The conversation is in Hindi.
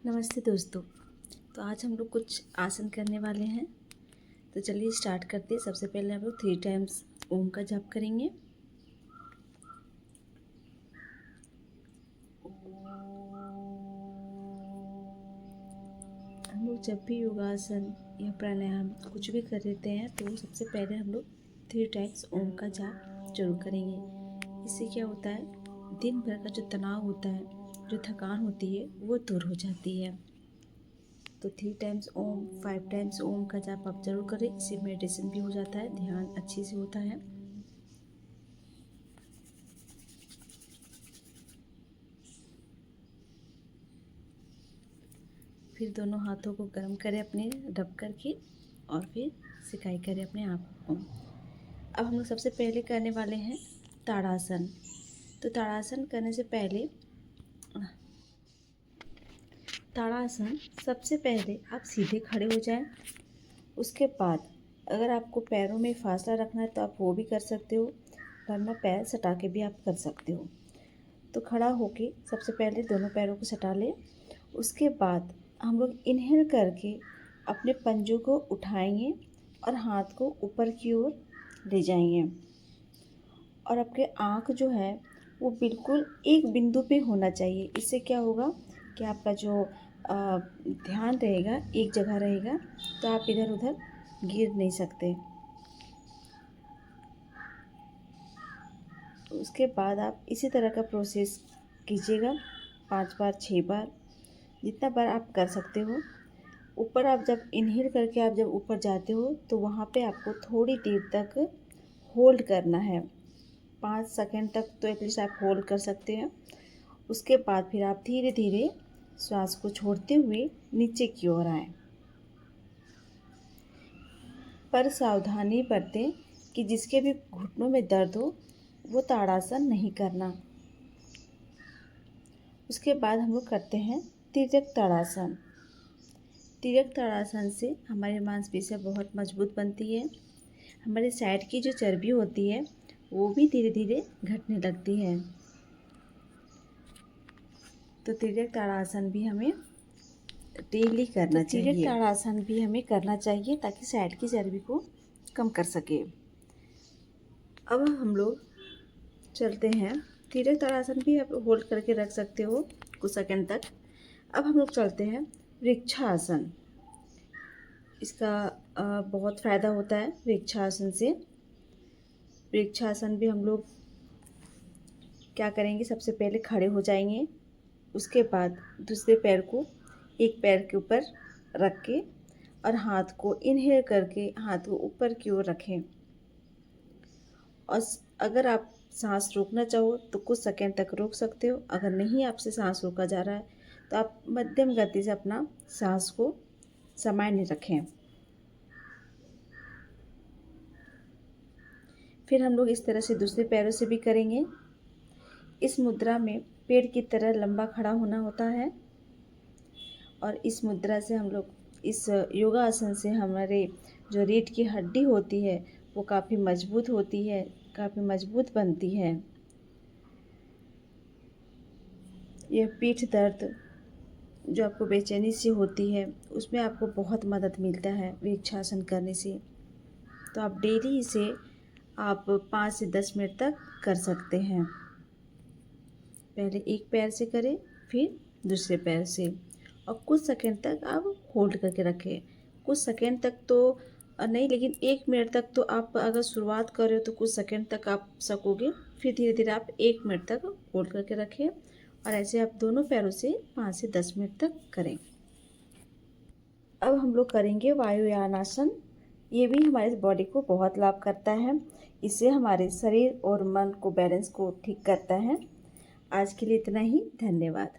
नमस्ते दोस्तों। तो आज हम लोग कुछ आसन करने वाले हैं। तो चलिए स्टार्ट करते हैं। सबसे पहले हम लोग 3 टाइम्स ओम का जाप करेंगे। हम लोग जब भी योगासन या प्राणायाम कुछ भी कर लेते हैं तो सबसे पहले हम लोग 3 टाइम्स ओम का जाप जरूर करेंगे। इससे क्या होता है, दिन भर का जो तनाव होता है, जो थकान होती है, वो दूर हो जाती है। तो 3 टाइम्स ओम, 5 टाइम्स ओम का जाप आप जरूर करें। इससे मेडिटेशन भी हो जाता है, ध्यान अच्छे से होता है। फिर दोनों हाथों को गर्म करें अपने रब करके और फिर सिकाई करें अपने आप को। अब हम लोग सबसे पहले करने वाले हैं ताड़ासन। तो ताड़ासन करने से पहले ताड़ासन सबसे पहले आप सीधे खड़े हो जाएं। उसके बाद अगर आपको पैरों में फासला रखना है तो आप वो भी कर सकते हो, वरना पैर सटा के भी आप कर सकते हो। तो खड़ा होके सबसे पहले दोनों पैरों को सटा लें। उसके बाद हम लोग इनहेल करके अपने पंजों को उठाएंगे और हाथ को ऊपर की ओर ले जाएंगे और आपके आँख जो है वो बिल्कुल एक बिंदु पे होना चाहिए। इससे क्या होगा कि आपका जो ध्यान रहेगा एक जगह रहेगा, तो आप इधर उधर गिर नहीं सकते। उसके बाद आप इसी तरह का प्रोसेस कीजिएगा 5 बार 6 बार, जितना बार आप कर सकते हो। ऊपर आप जब इनहेल करके आप जब ऊपर जाते हो तो वहाँ पे आपको थोड़ी देर तक होल्ड करना है। 5 सेकंड तक तो एटलीस्ट आप होल्ड कर सकते हैं। उसके बाद फिर आप धीरे धीरे श्वास को छोड़ते हुए नीचे की ओर आएं। पर सावधानी बरतें कि जिसके भी घुटनों में दर्द हो वो ताड़ासन नहीं करना। उसके बाद हम लोग करते हैं तिर्यक ताड़ासन। तिर्यक ताड़ासन से हमारी मांसपेशियाँ बहुत मजबूत बनती है। हमारे साइड की जो चर्बी होती है वो भी धीरे धीरे घटने लगती है। तो तिर्यक ताड़ासन भी हमें डेली करना चाहिए। तिर्यक ताड़ासन भी हमें करना चाहिए ताकि साइड की चर्बी को कम कर सके। अब हम लोग चलते हैं। तिर्यक ताड़ासन भी आप होल्ड करके रख सकते हो कुछ सेकंड तक। अब हम लोग चलते हैं वृक्षासन। इसका बहुत फ़ायदा होता है वृक्षासन से। वृक्षासन भी हम लोग क्या करेंगे, सबसे पहले खड़े हो जाएंगे। उसके बाद दूसरे पैर को एक पैर के ऊपर रख के और हाथ को इनहेल करके हाथ को ऊपर की ओर रखें। और अगर आप सांस रोकना चाहो तो कुछ सेकंड तक रोक सकते हो। अगर नहीं आपसे सांस रोका जा रहा है तो आप मध्यम गति से अपना सांस को सामान्य रखें। फिर हम लोग इस तरह से दूसरे पैरों से भी करेंगे। इस मुद्रा में पेड़ की तरह लंबा खड़ा होना होता है और इस मुद्रा से हम लोग इस योगासन से हमारे जो रीढ़ की हड्डी होती है वो काफ़ी मजबूत होती है, काफ़ी मजबूत बनती है। यह पीठ दर्द जो आपको बेचैनी सी होती है उसमें आपको बहुत मदद मिलता है वृक्षासन करने से। तो आप डेली इसे आप 5 से 10 मिनट तक कर सकते हैं। पहले एक पैर से करें फिर दूसरे पैर से और कुछ सेकंड तक आप होल्ड करके रखें। कुछ सेकंड तक तो नहीं, लेकिन 1 मिनट तक तो आप अगर शुरुआत कर रहे हो तो कुछ सेकंड तक आप सकोगे। फिर धीरे धीरे आप 1 मिनट तक होल्ड करके रखें और ऐसे आप दोनों पैरों से 5 से 10 मिनट तक करें। अब हम लोग करेंगे वायुयान आसन। ये भी हमारे बॉडी को बहुत लाभ करता है। इससे हमारे शरीर और मन को बैलेंस को ठीक करता है। आज के लिए इतना ही। धन्यवाद।